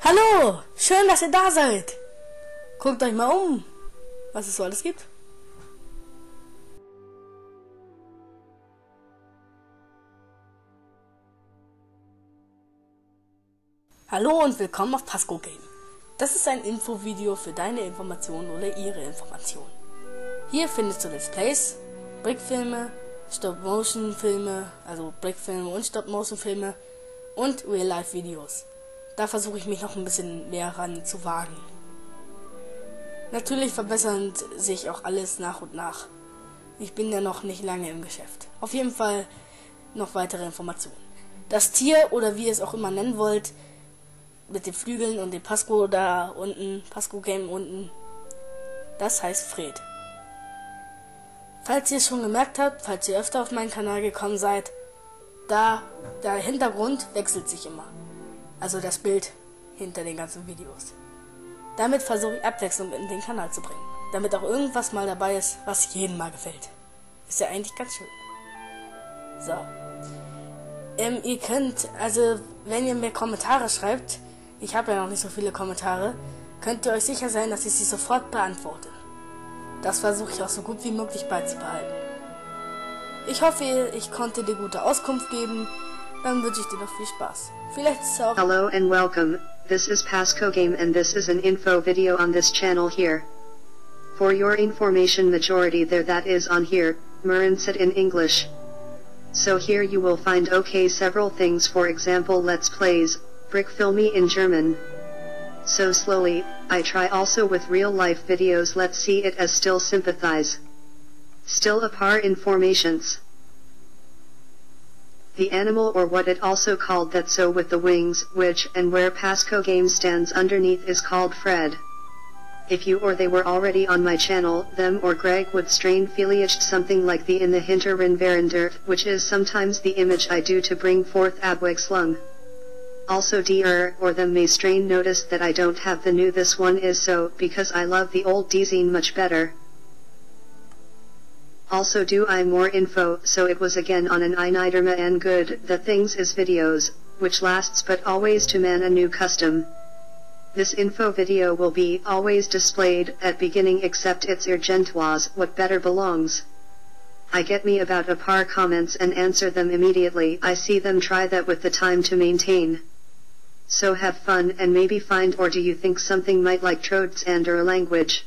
Hallo, schön, dass ihr da seid. Guckt euch mal um, was es so alles gibt. Hallo und willkommen auf Pasco Game. Das ist ein Infovideo für deine Information oder ihre Information. Hier findest du Let's Plays, Brickfilme, Stop-Motion-Filme, also Brickfilme und Stop-Motion-Filme und Real-Life-Videos. Da versuche ich mich noch ein bisschen mehr ran zu wagen. Natürlich verbessert sich auch alles nach und nach. Ich bin ja noch nicht lange im Geschäft. Auf jeden Fall noch weitere Informationen. Das Tier oder wie ihr es auch immer nennen wollt, mit den Flügeln und dem Pasco da unten, Pasco Game unten, das heißt Fred. Falls ihr es schon gemerkt habt, falls ihr öfter auf meinen Kanal gekommen seid, der Hintergrund wechselt sich immer. Also das Bild hinter den ganzen Videos. Damit versuche ich Abwechslung in den Kanal zu bringen. Damit auch irgendwas mal dabei ist, was jedem mal gefällt. Ist ja eigentlich ganz schön. So. Ihr könnt, also wenn ihr mir Kommentare schreibt, ich habe ja noch nicht so viele Kommentare, könnt ihr euch sicher sein, dass ich sie sofort beantworte. Das versuche ich auch so gut wie möglich beizubehalten. Ich hoffe, ich konnte dir gute Auskunft geben. Dann wünsche ich dir noch viel Spaß. Vielleicht ist es auch... Hello and welcome, this is Pasco Game and this is an info video on this channel here. For your information majority there that is on here, Murin said in English. So here you will find several things, for example let's plays, brick filmy in German. So slowly, I try also with real life videos, let's see it as still sympathize. Still a par informations. The animal or what it also called that so with the wings, which and where Pasco Game stands underneath is called Fred. If you or they were already on my channel, them or Greg would strain vielleicht something like the in the Hinterren Verender, which is sometimes the image I do to bring forth Abwechslung. Also or them may strain notice that I don't have the new this one is so, because I love the old design much better. Also do I more info, so it was again on an Eineiderma and good, the things is videos, which lasts but always to man a new custom. This info video will be always displayed at beginning except it's urgentoise, what better belongs. I get me about a par comments and answer them immediately, I see them try that with the time to maintain. So have fun and maybe find or do you think something might like Trodes and or language.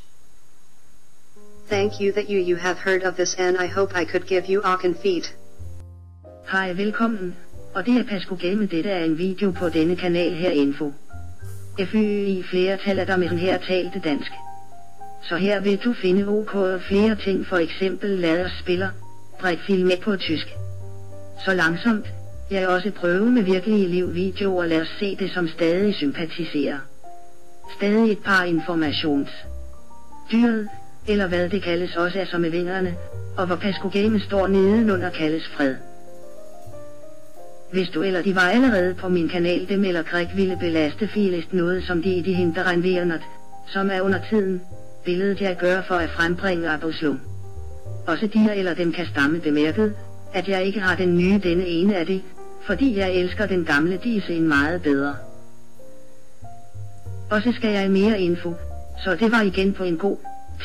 Thank you that you have heard of this and I hope I could give you ocken feet. Hej, velkommen, og det er Pasco Game, dette er en video på denne kanal her info. FY flertal er der med den her talte dansk. Så her vil du finde OK flere ting, for eksempel lad os spiller, brækfilm på tysk. Så langsomt, jeg også prøve med virkelige liv videoer, lad os se det som stadig sympatiserer. Stadig et par informations. Dyret, eller hvad det kaldes også er som med vingerne, og hvor Pasco Game står nedenunder kaldes Fred. Hvis du eller de var allerede på min kanal, dem eller Greg ville belaste filest noget som de i de Hinterren Verender, som er under tiden, billedet jeg gør for at frembringe Abwechslung. Også de eller dem kan stamme bemærket, at jeg ikke har den nye denne ene af det, fordi jeg elsker den gamle disse en meget bedre. Også skal jeg mere info, så det var igen på en god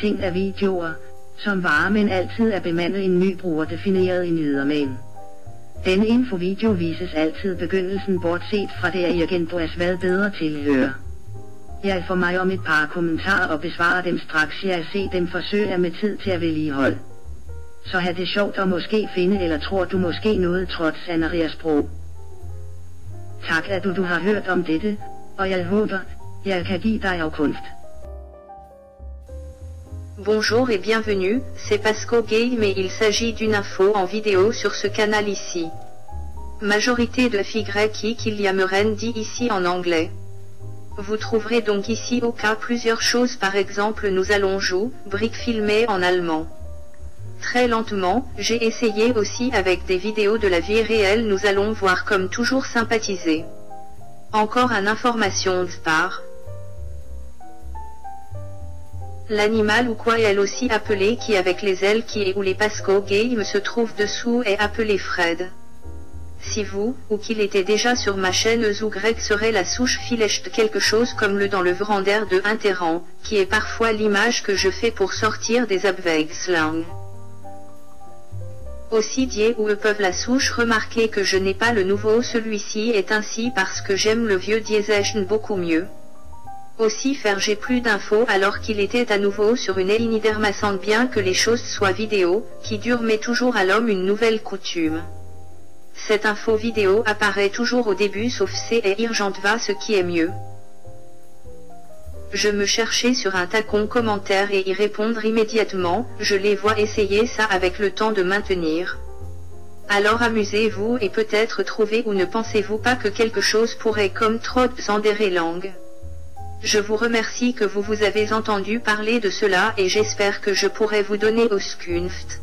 ting af videoer, som varer men altid er bemandet en ny bruger defineret i nedermagen. Denne infovideo vises altid begyndelsen bortset fra det at igen på at hvad bedre tilhører. Jeg får mig om et par kommentarer og besvarer dem straks jeg ser dem forsøger med tid til at vedligeholde. Så have det sjovt og måske finde eller tror du måske noget trods Anarias sprog. Tak at du har hørt om dette, og jeg håber, jeg kan give dig afkunft. Bonjour et bienvenue, c'est Pasco Game et il s'agit d'une info en vidéo sur ce canal ici. Majorité de FY qu'il y a Muren dit ici en anglais. Vous trouverez donc ici au cas plusieurs choses, par exemple nous allons jouer, brick filmé en allemand. Très lentement, j'ai essayé aussi avec des vidéos de la vie réelle, nous allons voir comme toujours sympathiser. Encore une information par l'animal ou quoi elle aussi appelé qui avec les ailes qui est où les Pasco Game se trouve dessous est appelé Fred. si vous, ou qu'il était déjà sur ma chaîne ou grec serait la souche filecht quelque chose comme le dans le vrander de interrant, qui est parfois l'image que je fais pour sortir des abwechslung. Aussi die ou eux peuvent la souche remarquer que je n'ai pas le nouveau, celui-ci est ainsi parce que j'aime le vieux diesechen beaucoup mieux. Aussi faire j'ai plus d'infos alors qu'il était à nouveau sur une ligne dermassante bien que les choses soient vidéo, qui dure mais toujours à l'homme une nouvelle coutume. Cette info vidéo apparaît toujours au début sauf C et urgente va ce qui est mieux. Je me cherchais sur un tacon commentaire et y répondre immédiatement, je les vois essayer ça avec le temps de maintenir. Alors amusez-vous et peut-être trouvez ou ne pensez-vous pas que quelque chose pourrait comme trop s'endérer langue. Je vous remercie que vous avez entendu parler de cela et j'espère que je pourrai vous donner auskunft.